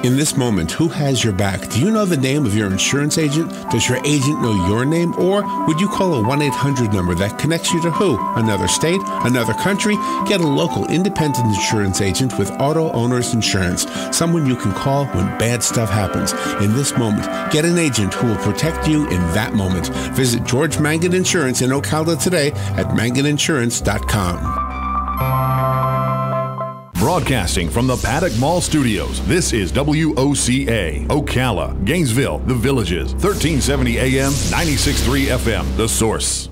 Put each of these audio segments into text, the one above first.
In this moment, who has your back? Do you know the name of your insurance agent? Does your agent know your name? Or would you call a 1-800 number that connects you to who? Another state? Another country? Get a local independent insurance agent with Auto Owners Insurance. Someone you can call when bad stuff happens. In this moment, get an agent who will protect you in that moment. Visit George Mangan Insurance in Ocala today at manganinsurance.com. Broadcasting from the Paddock Mall Studios, this is WOCA, Ocala, Gainesville, The Villages, 1370 AM, 96.3 FM, The Source.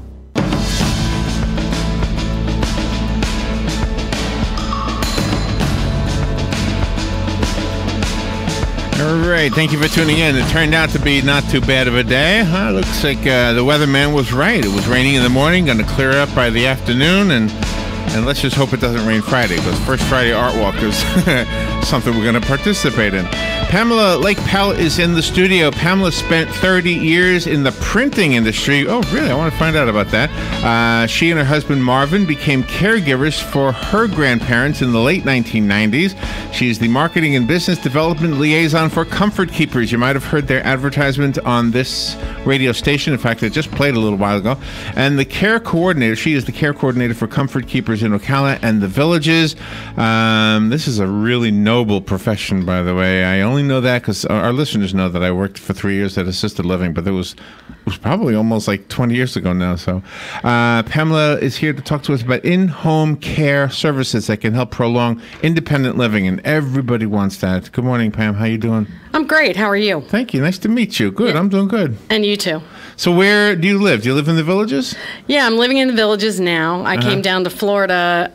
All right, thank you for tuning in. It turned out to be not too bad of a day. Looks like the weatherman was right. It was raining in the morning, going to clear up by the afternoon, and let's just hope it doesn't rain Friday, because First Friday Art Walk is something we're going to participate in. Pamela Lake Pell is in the studio. Pamela spent 30 years in the printing industry. Oh, really? I want to find out about that. She and her husband Marvin became caregivers for her grandparents in the late 1990s. She's the marketing and business development liaison for Comfort Keepers. You might have heard their advertisement on this radio station. In fact, it just played a little while ago. And the care coordinator. She is the care coordinator for Comfort Keepers in Ocala and the Villages. This is a really noble profession, by the way. I only know that because our listeners know that I worked for 3 years at assisted living, but it was probably almost like 20 years ago now. So Pamela is here to talk to us about in-home care services that can help prolong independent living, and everybody wants that. Good morning, Pam. How you doing? I'm great. How are you? Thank you. Nice to meet you. Good. Yeah. I'm doing good. And you too. So where do you live? Do you live in the Villages? Yeah, I'm living in the Villages now. I came down to Florida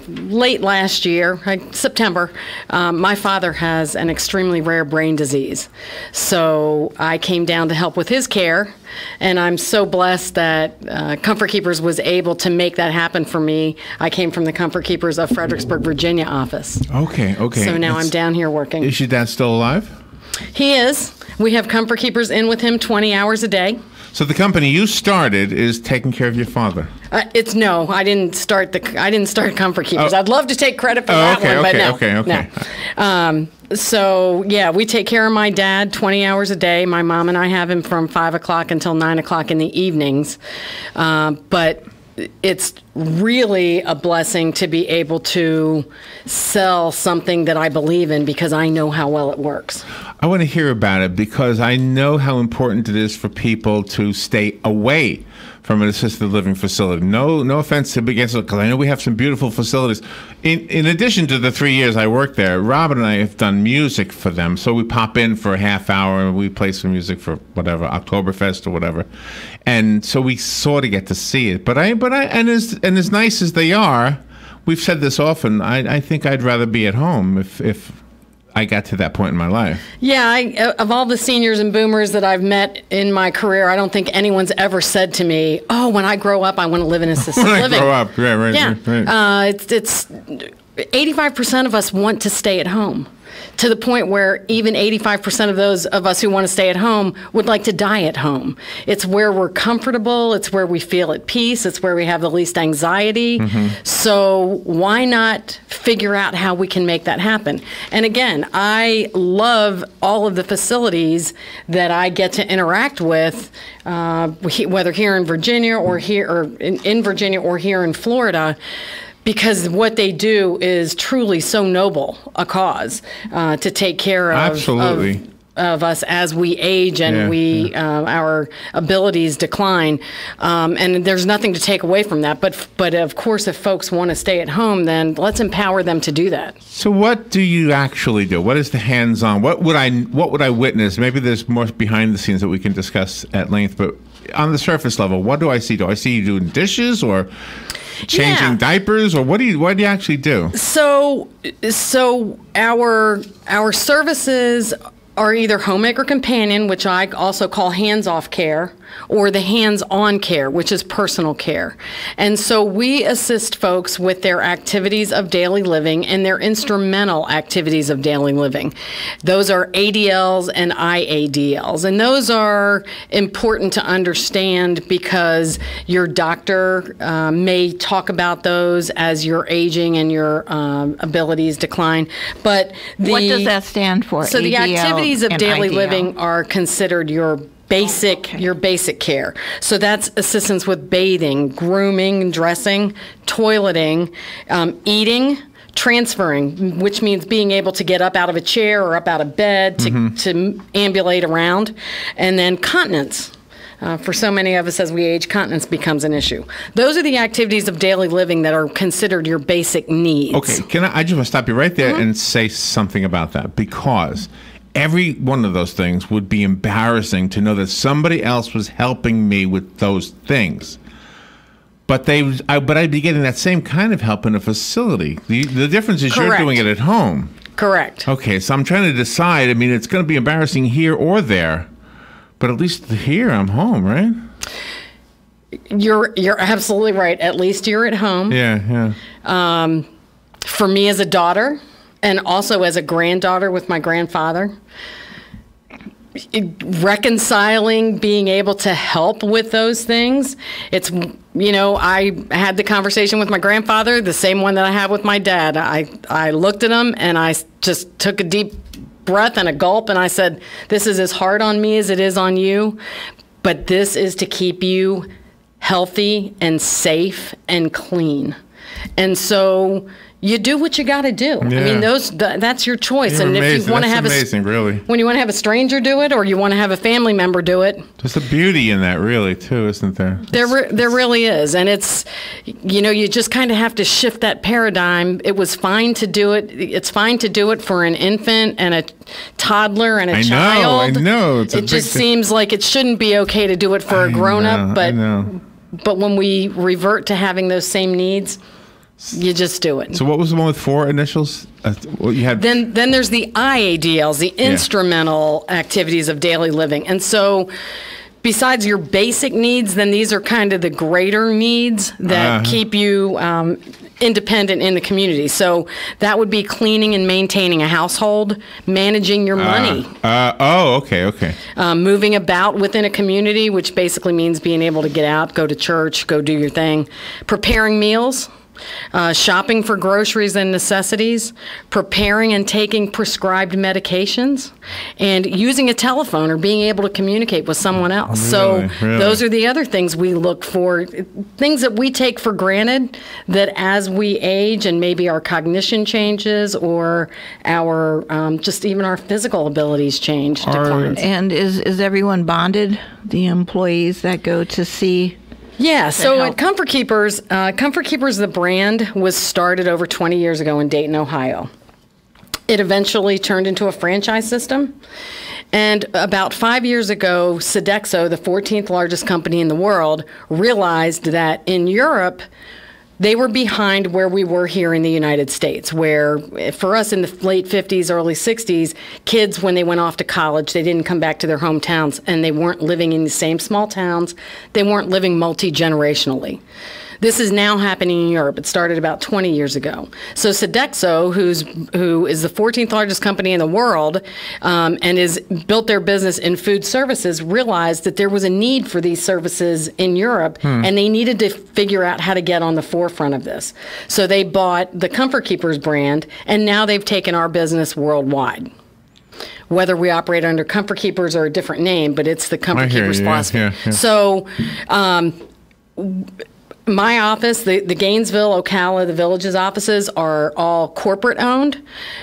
late last year, September. My father has an extremely rare brain disease. So I came down to help with his care, and I'm so blessed that Comfort Keepers was able to make that happen for me. I came from the Comfort Keepers of Fredericksburg, Virginia office. Okay. So now I'm down here working. Is your dad still alive? He is. We have Comfort Keepers in with him 20 hours a day. So the company you started is taking care of your father. I didn't start Comfort Keepers. I'd love to take credit for that one, but no. No. So yeah, we take care of my dad 20 hours a day. My mom and I have him from 5 o'clock until 9 o'clock in the evenings. But it's really a blessing to be able to sell something that I believe in, because I know how well it works. I want to hear about it, because I know how important it is for people to stay away from an assisted living facility. No offense to Big Answer, because I know we have some beautiful facilities. In addition to the 3 years I worked there, Robin and I have done music for them. So we pop in for a half hour and we play some music for whatever, Oktoberfest or whatever. And so we sort of get to see it. But as nice as they are, we've said this often, I think I'd rather be at home if I got to that point in my life. Yeah, of all the seniors and boomers that I've met in my career, I don't think anyone's ever said to me, "Oh, when I grow up, I want to live in assisted living." When I grow up, right. It's 85% of us want to stay at home, to the point where even 85% of those of us who want to stay at home would like to die at home. It's where we're comfortable. It's where we feel at peace. It's where we have the least anxiety. Mm-hmm. So why not figure out how we can make that happen? And again, I love all of the facilities that I get to interact with, whether here in Virginia or in Virginia or here in Florida, because what they do is truly so noble a cause, to take care of us as we age and our abilities decline, and there's nothing to take away from that. But of course, if folks want to stay at home, then let's empower them to do that. So what do you actually do? What is the hands-on? What would I witness? Maybe there's more behind the scenes that we can discuss at length. But on the surface level, what do I see? Do I see you doing dishes or changing diapers, or what do you actually do? So our services are either homemaker companion, which I also call hands-off care, or the hands-on care, which is personal care. And so we assist folks with their activities of daily living and their instrumental activities of daily living. Those are ADLs and IADLs, and those are important to understand because your doctor may talk about those as you're aging and your abilities decline. But what does that stand for? So the ADL activities of and daily IDL? living are considered your basic care. So that's assistance with bathing, grooming, dressing, toileting, eating, transferring, which means being able to get up out of a chair or up out of bed to ambulate around, and then continence. For so many of us as we age, continence becomes an issue. Those are the activities of daily living that are considered your basic needs. Okay, I just want to stop you right there and say something about that, because every one of those things would be embarrassing to know that somebody else was helping me with those things. But I'd be getting that same kind of help in a facility. The difference is Correct. You're doing it at home. Correct. Okay, so I'm trying to decide. I mean, it's going to be embarrassing here or there, but at least here I'm home, right? You're absolutely right. At least you're at home. Yeah. For me as a daughter, and also as a granddaughter with my grandfather, reconciling being able to help with those things. It's, I had the conversation with my grandfather, the same one that I had with my dad. I looked at him and I just took a deep breath and a gulp, and I said, this is as hard on me as it is on you, but this is to keep you healthy and safe and clean. And so you do what you got to do. Yeah. I mean, that's your choice. You're and amazing. if you want to have amazing, really. when you want to have a stranger do it, or you want to have a family member do it, There's a beauty in that, really, too, isn't there? there really is. And it's, you just kind of have to shift that paradigm. It was fine to do it. It's fine to do it for an infant and a toddler and a child. I know. It just seems like it shouldn't be okay to do it for a grown-up. But when we revert to having those same needs, you just do it. So what was the one with 4 initials? You had. Then there's the IADLs, the instrumental activities of daily living. And so besides your basic needs, then these are kind of the greater needs that keep you independent in the community. So that would be cleaning and maintaining a household, managing your money. Okay. Moving about within a community, which basically means being able to get out, go to church, go do your thing. Preparing meals. Shopping for groceries and necessities, preparing and taking prescribed medications, and using a telephone or being able to communicate with someone else. Really? Those are the other things we look for, things that we take for granted, that as we age and maybe our cognition changes or our just even our physical abilities change, declines. And is everyone bonded, the employees that go to see? Yeah, so at Comfort Keepers, the brand was started over 20 years ago in Dayton, Ohio. It eventually turned into a franchise system. And about 5 years ago, Sodexo, the 14th largest company in the world, realized that in Europe, they were behind where we were here in the United States, where for us in the late 50s, early 60s, kids, when they went off to college, they didn't come back to their hometowns, and they weren't living in the same small towns. They weren't living multi-generationally. This is now happening in Europe. It started about 20 years ago. So Sodexo, who is the 14th largest company in the world and is built their business in food services, realized that there was a need for these services in Europe, and they needed to figure out how to get on the forefront of this. So they bought the Comfort Keepers brand, and now they've taken our business worldwide. Whether we operate under Comfort Keepers or a different name, but it's the Comfort Keepers philosophy. Yeah. So my office, the Gainesville, Ocala, the Villages offices are all corporate owned,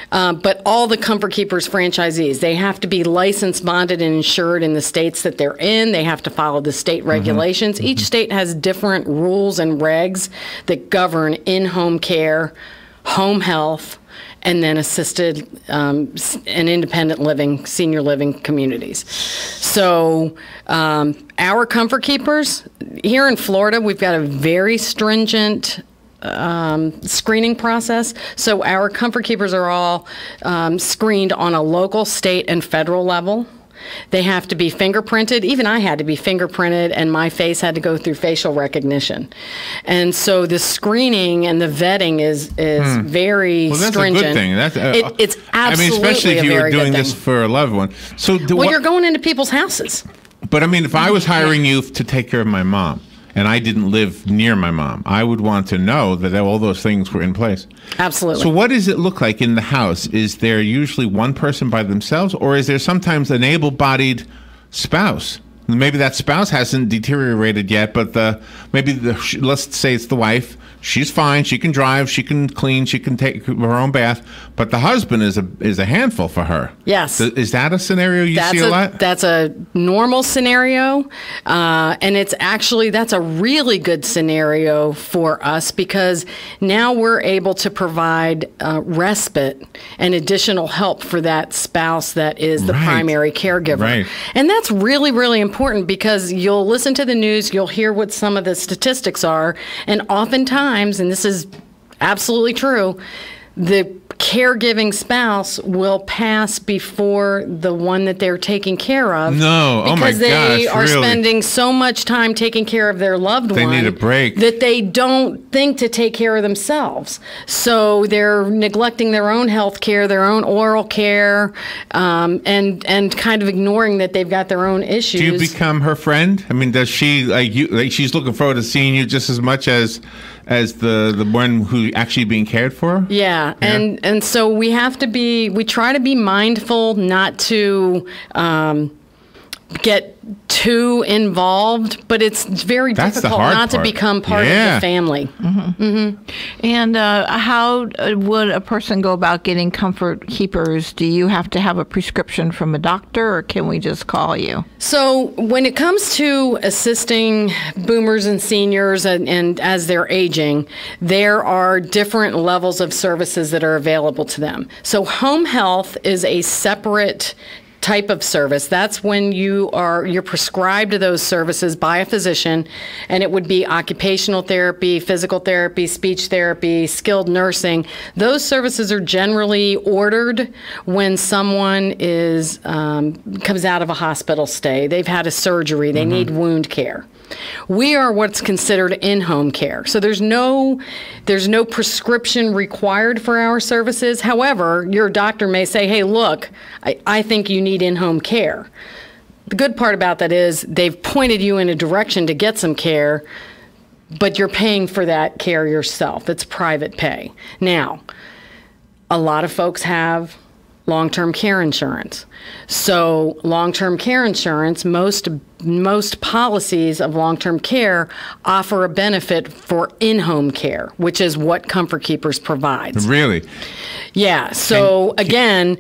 but all the Comfort Keepers franchisees, they have to be licensed, bonded, and insured in the states that they're in. They have to follow the state regulations. Each state has different rules and regs that govern in-home care, home health, and then assisted and independent living, senior living communities. So our Comfort Keepers, here in Florida, we've got a very stringent screening process. So our Comfort Keepers are all screened on a local, state, and federal level. They have to be fingerprinted. Even I had to be fingerprinted, and my face had to go through facial recognition. And so the screening and the vetting is very Well, that's stringent. a good thing. It's absolutely I mean, especially if a you were very doing good this thing. for a loved one. So, You're going into people's houses. But I mean, if I was hiring you to take care of my mom, and I didn't live near my mom, I would want to know that all those things were in place. Absolutely. So what does it look like in the house? Is there usually one person by themselves, or is there sometimes an able-bodied spouse? Maybe that spouse hasn't deteriorated yet, but let's say it's the wife. She's fine. She can drive. She can clean. She can take her own bath. But the husband is a handful for her. Yes. Is that a scenario you see a lot? That's a normal scenario, and that's a really good scenario for us because now we're able to provide respite and additional help for that spouse that is the primary caregiver. Right. And that's really, really important because you'll listen to the news, you'll hear what some of the statistics are, and oftentimes, and this is absolutely true, the caregiving spouse will pass before the one that they're taking care of. No, oh my gosh, because they are really? spending so much time taking care of their loved one. They need a break. That they don't think to take care of themselves. So they're neglecting their own health care, their own oral care, and kind of ignoring that they've got their own issues. Do you become her friend? I mean, does she she's looking forward to seeing you just as much as the one who actually being cared for? Yeah. And so we try to be mindful not to get too involved, but it's very difficult not to become part of the family. Mm-hmm. Mm-hmm. And how would a person go about getting comfort keepers? Do you have to have a prescription from a doctor, or can we just call you? So when it comes to assisting boomers and seniors and as they're aging, there are different levels of services that are available to them. So home health is a separate type of service. That's when you're prescribed to those services by a physician, and it would be occupational therapy, physical therapy, speech therapy, skilled nursing. Those services are generally ordered when someone comes out of a hospital stay. They've had a surgery. They need wound care. We are what's considered in-home care. So there's no prescription required for our services. However, your doctor may say, hey, look, I think you need in-home care. The good part about that is they've pointed you in a direction to get some care, but you're paying for that care yourself. It's private pay. Now, a lot of folks have long-term care insurance. So long-term care insurance, most policies of long-term care offer a benefit for in-home care, which is what Comfort Keepers provides. Really? Yeah. So again,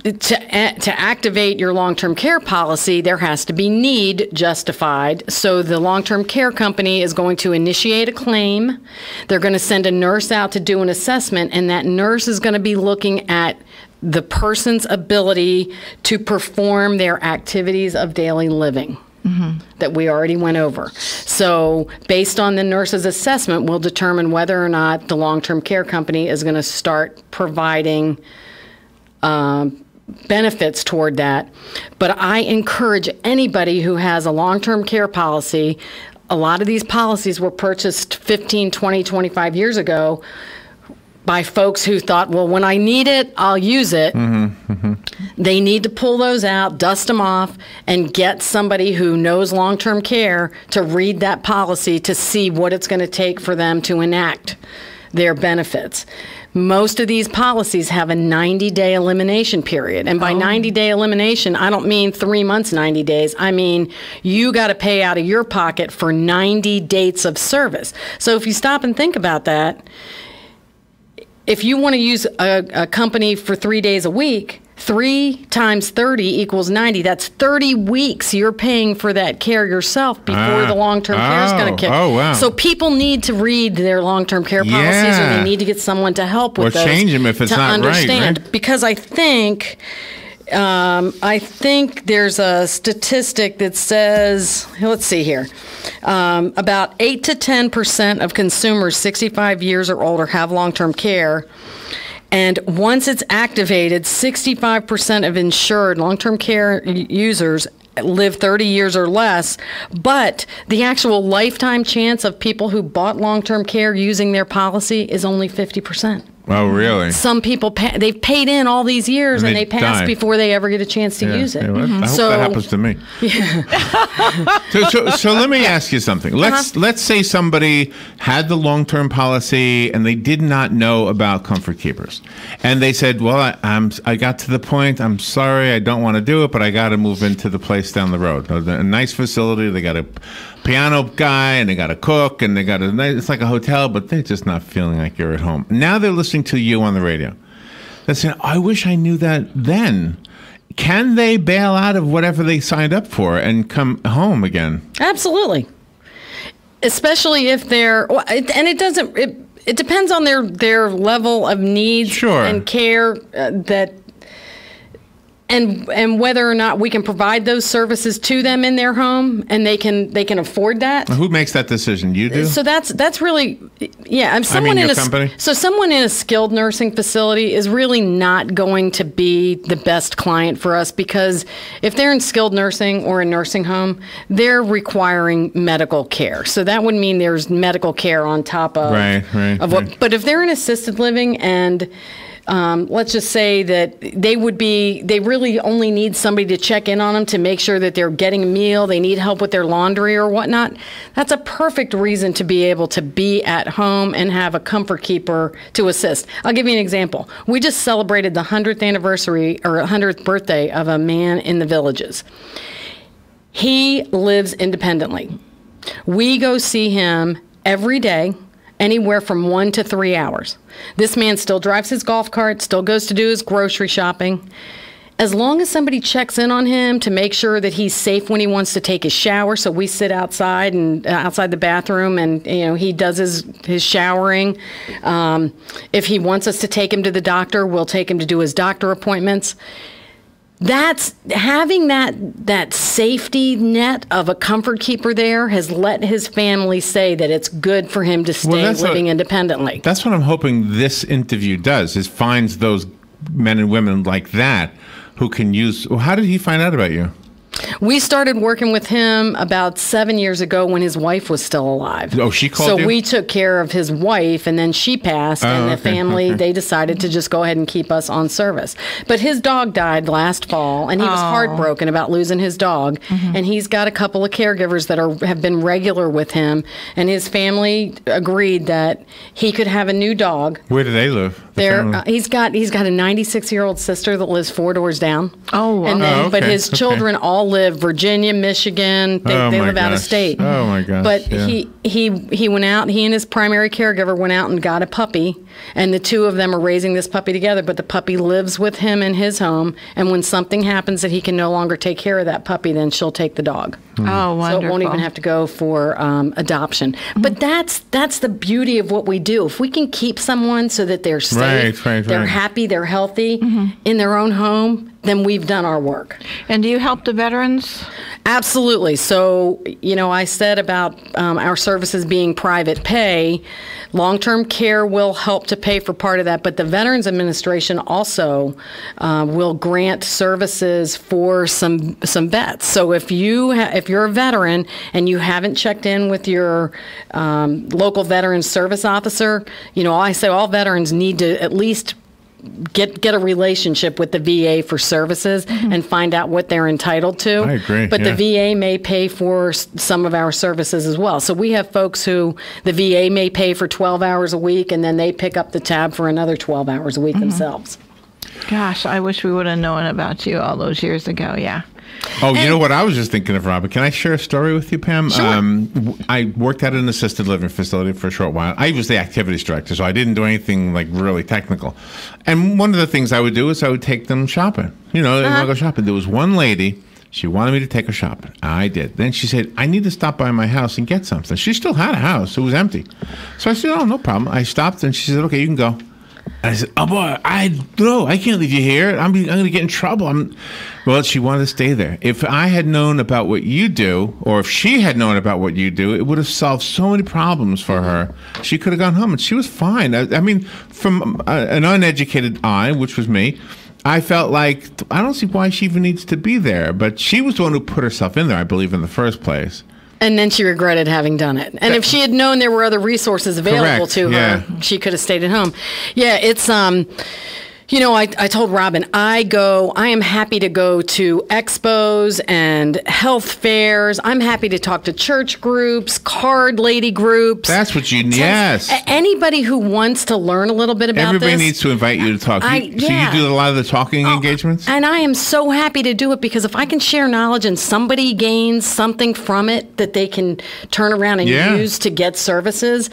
to activate your long-term care policy, there has to be need justified. So the long-term care company is going to initiate a claim. They're going to send a nurse out to do an assessment, and that nurse is going to be looking at the person's ability to perform their activities of daily living that we already went over. So based on the nurse's assessment, we'll determine whether or not the long-term care company is going to start providing benefits toward that. But I encourage anybody who has a long-term care policy, a lot of these policies were purchased 15, 20, 25 years ago by folks who thought, well, when I need it, I'll use it. They need to pull those out, dust them off, and get somebody who knows long-term care to read that policy to see what it's going to take for them to enact their benefits. Most of these policies have a 90-day elimination period. And by 90-day elimination, I don't mean 3 months, 90 days. I mean, you got to pay out of your pocket for 90 dates of service. So if you stop and think about that, if you want to use a company for 3 days a week, 3 times 30 equals 90. That's 30 weeks you're paying for that care yourself before the long-term care is going to kick. Oh, wow. So people need to read their long-term care policies, or they need to get someone to help with those. Or change them if it's not understand. right? Because I think there's a statistic that says, let's see here, about 8 to 10% of consumers 65 years or older have long-term care, And once it's activated, 65% of insured long-term care users live 30 years or less, but the actual lifetime chance of people who bought long-term care using their policy is only 50%. Oh, really? Some people, they've paid in all these years and they pass die before they ever get a chance to use it. I hope that happens to me. So let me ask you something. Let's say somebody had the long-term policy and they did not know about Comfort Keepers. And they said, well, I got to the point, I'm sorry, I don't want to do it, but I got to move into the place down the road. A nice facility, they got a piano guy and they got a cook and they got it's like a hotel, but they're just not feeling like you're at home. Now they're listening to you on the radio. They're saying, I wish I knew that then. Can they bail out of whatever they signed up for and come home again? Absolutely. Especially if they're, and it depends on their level of needs and care and whether or not we can provide those services to them in their home and they can afford that. Who makes that decision? You do? So that's really, yeah. Someone in a skilled nursing facility is really not going to be the best client for us, because if they're in skilled nursing or a nursing home, they're requiring medical care. So that would mean there's medical care on top of what. But if they're in assisted living and let's just say that they really only need somebody to check in on them to make sure that they're getting a meal, they need help with their laundry or whatnot. That's a perfect reason to be able to be at home and have a comfort keeper to assist. I'll give you an example. We just celebrated the 100th anniversary or 100th birthday of a man in the Villages. He lives independently. We go see him every day, anywhere from 1 to 3 hours. This man still drives his golf cart, still goes to do his grocery shopping. As long as somebody checks in on him to make sure that he's safe when he wants to take his shower, so we sit outside and outside the bathroom, and he does his showering. If he wants us to take him to the doctor, we'll take him to do his doctor appointments. That's having that safety net of a comfort keeper there has let his family say that it's good for him to stay living independently. That's what I'm hoping this interview does, is finds those men and women like that who can use. Well, how did he find out about you? We started working with him about 7 years ago when his wife was still alive. Oh, she called you? So we took care of his wife, and then she passed, and the family, they decided to just go ahead and keep us on service. But his dog died last fall, and he was heartbroken about losing his dog. And he's got a couple of caregivers that have been regular with him, and his family agreed that he could have a new dog. Where do they live? He's got a 96-year-old sister that lives 4 doors down. Oh, wow. And then, but his children all live Virginia, Michigan. They live out of state. Oh my gosh! But he went out. He and his primary caregiver went out and got a puppy, and the two of them are raising this puppy together. But the puppy lives with him in his home, and when something happens that he can no longer take care of that puppy, then she'll take the dog. Oh, wonderful! So it won't even have to go for adoption. But that's the beauty of what we do. If we can keep someone so that they're safe, they're happy, they're healthy in their own home, then we've done our work. And do you help the veterans? Absolutely. So, I said about our services being private pay. Long-term care will help to pay for part of that, but the Veterans Administration also will grant services for some vets. So if you're a veteran and you haven't checked in with your local Veterans Service Officer, I say all veterans need to at least get a relationship with the VA for services and find out what they're entitled to. I agree. But the VA may pay for some of our services as well. So we have folks who the VA may pay for 12 hours a week, and then they pick up the tab for another 12 hours a week themselves. Gosh, I wish we would have known about you all those years ago. Yeah. Oh, you know what I was just thinking of, Robert? Can I share a story with you, Pam? Sure. I worked at an assisted living facility for a short while. I was the activities director, so I didn't do anything like really technical. And one of the things I would do is I would take them shopping. They want to go shopping. There was one lady, she wanted me to take her shopping. I did. Then she said, I need to stop by my house and get something. She still had a house. It was empty. So I said, oh, no problem. I stopped, and she said, okay, you can go. I said, "Oh boy, I can't leave you here. I'm going to get in trouble." Well, she wanted to stay there. If I had known about what you do, or if she had known about what you do, it would have solved so many problems for her. She could have gone home, and she was fine. I mean, from an uneducated eye, which was me, I felt like I don't see why she even needs to be there. But she was the one who put herself in there, I believe, in the first place. And then she regretted having done it. And if she had known there were other resources available to her, she could have stayed at home. Yeah, it's you know, I told Robin, I am happy to go to expos and health fairs. I'm happy to talk to church groups, card lady groups. That's what you need. Yes. Anybody who wants to learn a little bit about Everybody this. needs to invite you to talk. So you do a lot of the talking engagements? And I am so happy to do it because if I can share knowledge and somebody gains something from it that they can turn around and use to get services,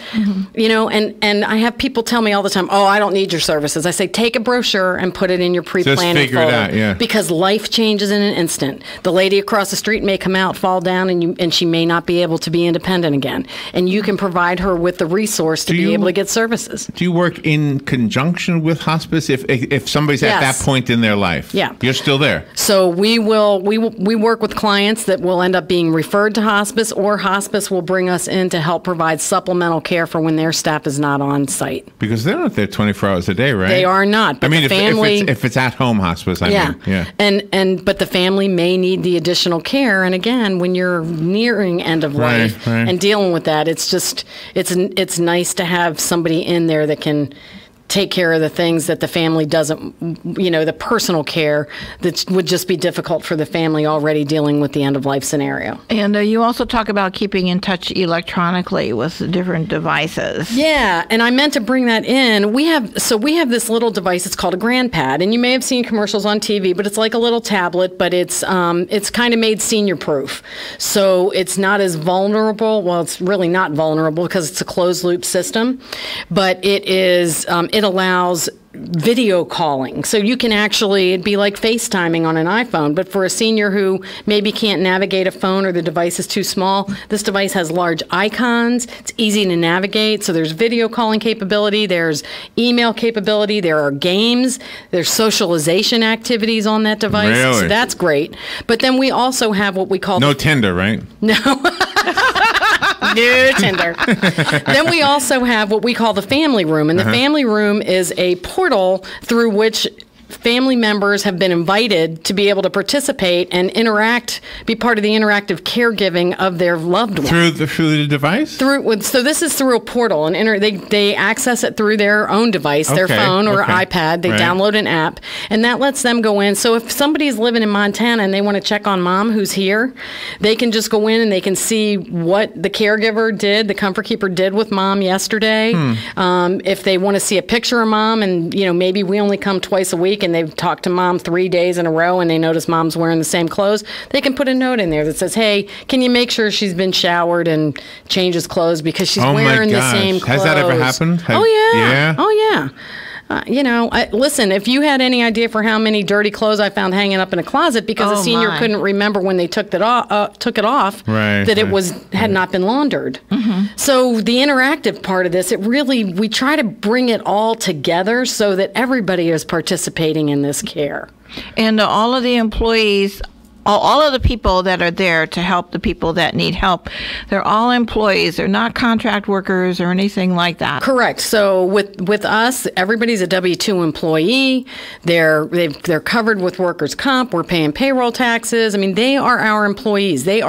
you know, and I have people tell me all the time, "Oh, I don't need your services." I say, take a brochure and put it in your pre-planning folder because life changes in an instant. The lady across the street may come out, fall down, and she may not be able to be independent again. And you can provide her with the resource to be able to get services. Do you work in conjunction with hospice if somebody's at that point in their life? Yeah, you're still there. So we work with clients that will end up being referred to hospice, or hospice will bring us in to help provide supplemental care for when their staff is not on site. Because they're not there 24 hours a day, right? They are not. But I mean, if it's at home hospice, I mean. But the family may need the additional care. And again, when you're nearing end of life and dealing with that, it's just it's nice to have somebody in there that can take care of the things that the family doesn't, you know, the personal care that would just be difficult for the family already dealing with the end-of-life scenario. And you also talk about keeping in touch electronically with different devices. Yeah, and I meant to bring that in. We have this little device. It's called a GrandPad, and you may have seen commercials on TV, but it's like a little tablet, but it's kind of made senior-proof. So it's not as vulnerable. Well, it's really not vulnerable because it's a closed-loop system, but it allows video calling. So you can actually, it'd be like FaceTiming on an iPhone, but for a senior who maybe can't navigate a phone or the device is too small, this device has large icons. It's easy to navigate. So there's video calling capability, there's email capability, there are games, there's socialization activities on that device. Really? So that's great. But then we also have what we call... No Tinder, right? No. No Tinder. Then we also have what we call the family room. And the family room is a portal through which family members have been invited to be able to participate and interact, be part of the interactive caregiving of their loved one. Through the device? So this is through a portal, and they access it through their own device, their phone or iPad. They download an app, and that lets them go in. So if somebody's living in Montana and they want to check on mom who's here, they can just go in and they can see what the caregiver did, the comfort keeper did with mom yesterday. If they want to see a picture of mom, and maybe we only come twice a week, and they've talked to mom 3 days in a row and they notice mom's wearing the same clothes, they can put a note in there that says, "Hey, can you make sure she's been showered and changes clothes because she's wearing the same clothes?" Has that ever happened? Yeah. Oh, yeah. Listen, if you had any idea for how many dirty clothes I found hanging up in a closet because a senior couldn't remember when they took it off, it had not been laundered. So the interactive part of this, we try to bring it all together so that everybody is participating in this care. And all of the employees, all of the people that are there to help the people that need help, they're all employees. They're not contract workers or anything like that. Correct. So with us, everybody's a W-2 employee. They're covered with workers' comp. We're paying payroll taxes. I mean, they are our employees. They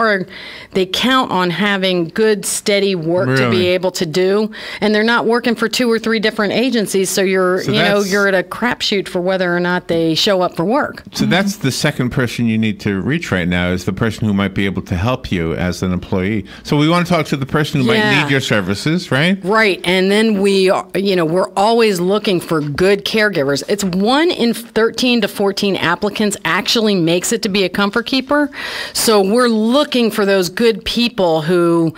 count on having good, steady work to be able to do, and they're not working for 2 or 3 different agencies. So you're at a crapshoot for whether or not they show up for work. So that's the second person you need to reach right now, is the person who might be able to help you as an employee. So we want to talk to the person who might need your services, right? Right. And then we're always looking for good caregivers. It's 1 in 13 to 14 applicants actually makes it to be a comfort keeper. So we're looking for those good people who,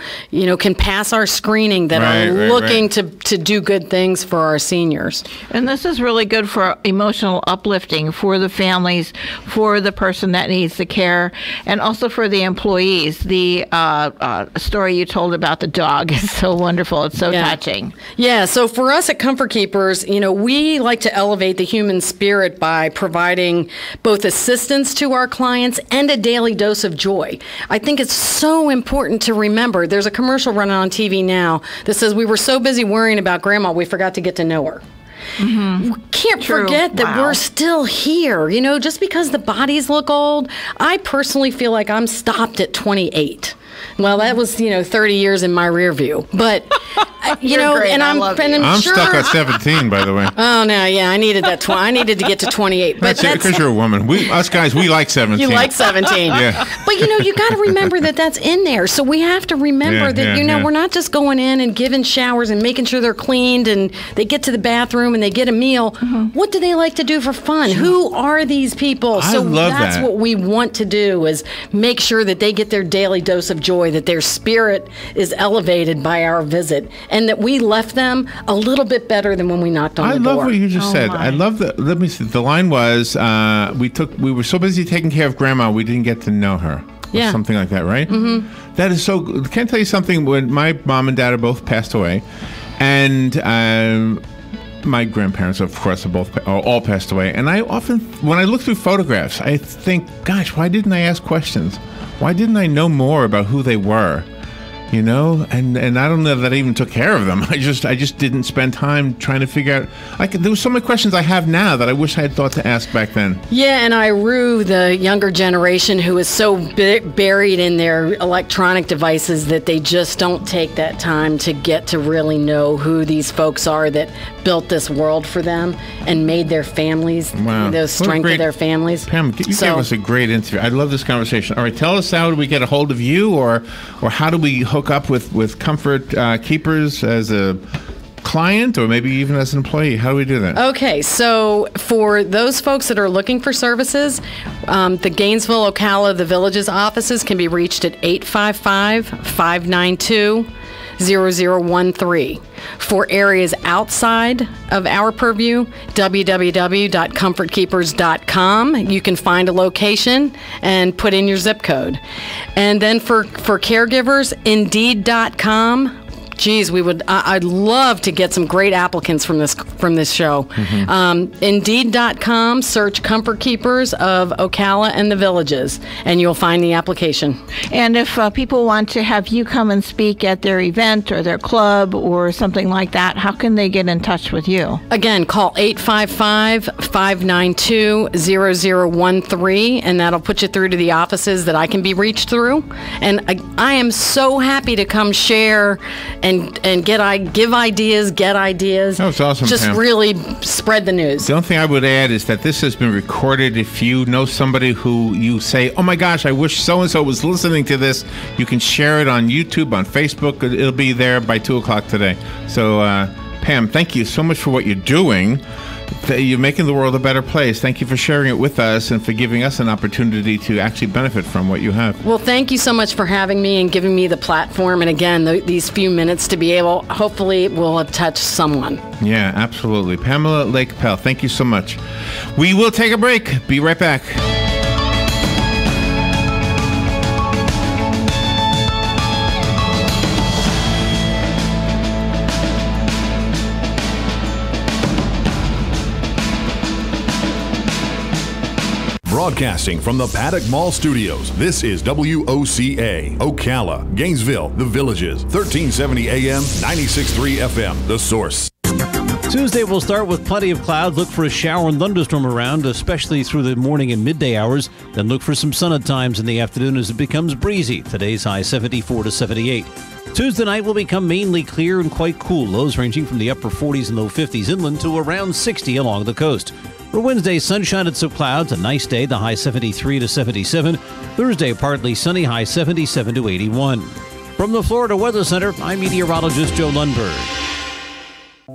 can pass our screening that are looking to do good things for our seniors. And this is really good for emotional uplifting for the families, for the person that needs the care. care, and also for the employees. The story you told about the dog is so wonderful. It's so touching. Yeah, so for us at Comfort Keepers, we like to elevate the human spirit by providing both assistance to our clients and a daily dose of joy. I think it's so important to remember. There's a commercial running on TV now that says we were so busy worrying about Grandma, we forgot to get to know her. Mm-hmm. We can't forget that we're still here. Just because the bodies look old, I personally feel like I'm stopped at 28. Well, that was, 30 years in my rear view. But, and I'm sure stuck at 17, by the way. Oh, no, yeah, I needed that. I needed to get to 28. But that's because you're a woman. Us guys, we like 17. You like 17. Yeah. But, you got to remember that that's in there. So we have to remember that, we're not just going in and giving showers and making sure they're cleaned and they get to the bathroom and they get a meal. Mm-hmm. What do they like to do for fun? Who are these people? I love that's that. What we want to do is make sure that they get their daily dose of joy, that their spirit is elevated by our visit, and that we left them a little bit better than when we knocked on the door. I love what you just said. My. I love the. Let me see. The line was, we were so busy taking care of Grandma, we didn't get to know her. Or something like that, right? Mm-hmm. That is so. Can I tell you something? When my mom and dad are both passed away, and my grandparents, of course, are all passed away. And I often, when I look through photographs, I think, gosh, why didn't I ask questions? Why didn't I know more about who they were? And I don't know that I even took care of them. I just didn't spend time trying to figure out. There was so many questions I have now that I wish I had thought to ask back then. Yeah, and I rue the younger generation who is so buried in their electronic devices that they just don't take that time to get to really know who these folks are that built this world for them and made their families, the strength of their families. Pam, you gave us a great interview. I love this conversation. All right, tell us, how do we get a hold of you, or how do we hook up with Comfort Keepers as a client, or maybe even as an employee? How do we do that? Okay, so for those folks that are looking for services, the Gainesville, Ocala, the Villages offices can be reached at 855-592-0013. For areas outside of our purview, www.comfortkeepers.com. You can find a location and put in your zip code. And then for caregivers, Indeed.com. Geez, I'd love to get some great applicants from this show. Mm-hmm. Indeed.com, search Comfort Keepers of Ocala and the Villages, and you'll find the application. And if people want to have you come and speak at their event or their club or something like that, how can they get in touch with you? Again, call 855-592-0013, and that'll put you through to the offices that I can be reached through. And I am so happy to come share and get ideas. That was awesome, Just Pam. really spread the news. The only thing I would add is that this has been recorded. If you know somebody who you say, oh my gosh, I wish so-and-so was listening to this, you can share it on YouTube, on Facebook. It'll be there by 2 o'clock today. So, Pam, thank you so much for what you're doing. You're making the world a better place. Thank you for sharing it with us and for giving us an opportunity to actually benefit from what you have. Well, thank you so much for having me and giving me the platform. And again, these few minutes to be able, hopefully, it will have touched someone. Yeah, absolutely. Pamela Lake Pell, thank you so much. We will take a break. Be right back. Broadcasting from the Paddock Mall Studios, this is WOCA, Ocala, Gainesville, The Villages, 1370 AM, 96.3 FM, The Source. Tuesday will start with plenty of clouds. Look for a shower and thunderstorm around, especially through the morning and midday hours. Then look for some sun at times in the afternoon as it becomes breezy. Today's high 74 to 78. Tuesday night will become mainly clear and quite cool. Lows ranging from the upper 40s and low 50s inland to around 60 along the coast. For Wednesday, sunshine and some clouds. A nice day, the high 73 to 77. Thursday, partly sunny, high 77 to 81. From the Florida Weather Center, I'm meteorologist Joe Lundberg.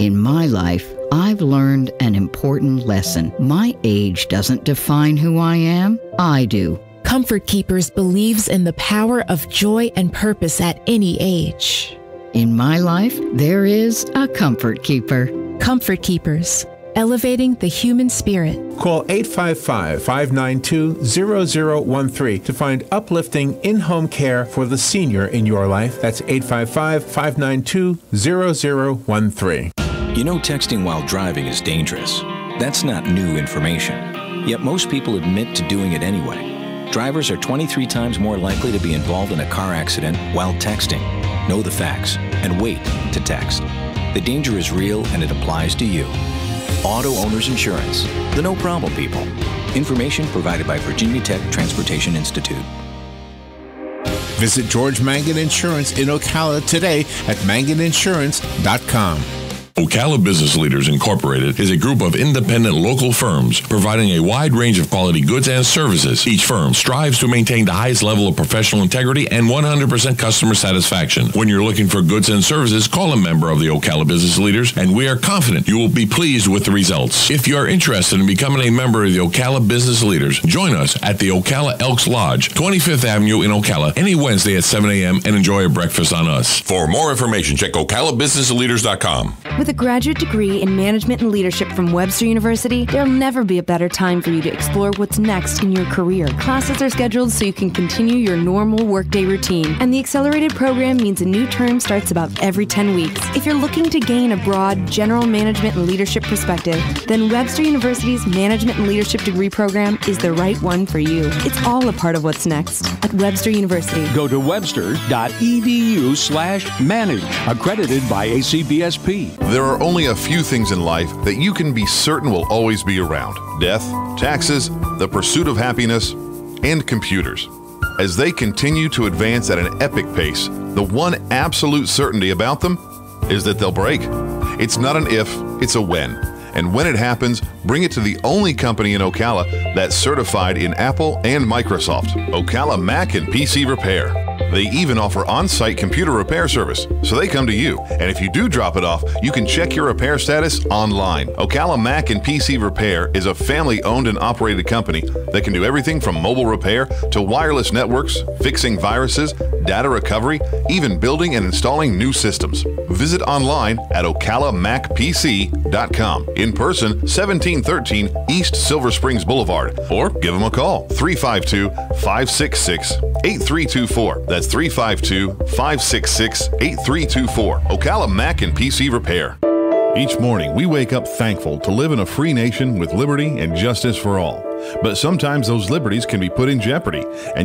In my life, I've learned an important lesson. My age doesn't define who I am. I do. Comfort Keepers believes in the power of joy and purpose at any age. In my life, there is a Comfort Keeper. Comfort Keepers. elevating the human spirit. Call 855-592-0013 to find uplifting in-home care for the senior in your life. That's 855-592-0013. You know, texting while driving is dangerous. That's not new information. Yet most people admit to doing it anyway. Drivers are 23 times more likely to be involved in a car accident while texting. Know the facts and wait to text. The danger is real and it applies to you. Auto Owners Insurance, the no problem people. Information provided by Virginia Tech Transportation Institute. Visit George Mangan Insurance in Ocala today at manganinsurance.com. Ocala Business Leaders Incorporated is a group of independent local firms providing a wide range of quality goods and services. Each firm strives to maintain the highest level of professional integrity and 100% customer satisfaction. When you're looking for goods and services, call a member of the Ocala Business Leaders, and we are confident you will be pleased with the results. If you are interested in becoming a member of the Ocala Business Leaders, join us at the Ocala Elks Lodge, 25th Avenue in Ocala, any Wednesday at 7 a.m. and enjoy a breakfast on us. For more information, check OcalaBusinessLeaders.com. With a graduate degree in management and leadership from Webster University, there'll never be a better time for you to explore what's next in your career. Classes are scheduled so you can continue your normal workday routine, and the accelerated program means a new term starts about every 10 weeks. If you're looking to gain a broad general management and leadership perspective, then Webster University's Management and Leadership degree program is the right one for you. It's all a part of what's next at Webster University. Go to webster.edu/manage, accredited by ACBSP. There are only a few things in life that you can be certain will always be around: death, taxes, the pursuit of happiness, and computers. As they continue to advance at an epic pace, the one absolute certainty about them is that they'll break. It's not an if, it's a when. And when it happens, bring it to the only company in Ocala that's certified in Apple and Microsoft, Ocala Mac and PC Repair. They even offer on-site computer repair service, so they come to you. And if you do drop it off, you can check your repair status online. Ocala Mac and PC Repair is a family-owned and operated company that can do everything from mobile repair to wireless networks, fixing viruses, data recovery, even building and installing new systems. Visit online at ocalamacpc.com. In person, 1713 East Silver Springs Boulevard, or give them a call, 352-566-8324. That's 352-566-8324. Ocala Mac and PC Repair. Each morning, we wake up thankful to live in a free nation with liberty and justice for all. But sometimes those liberties can be put in jeopardy, and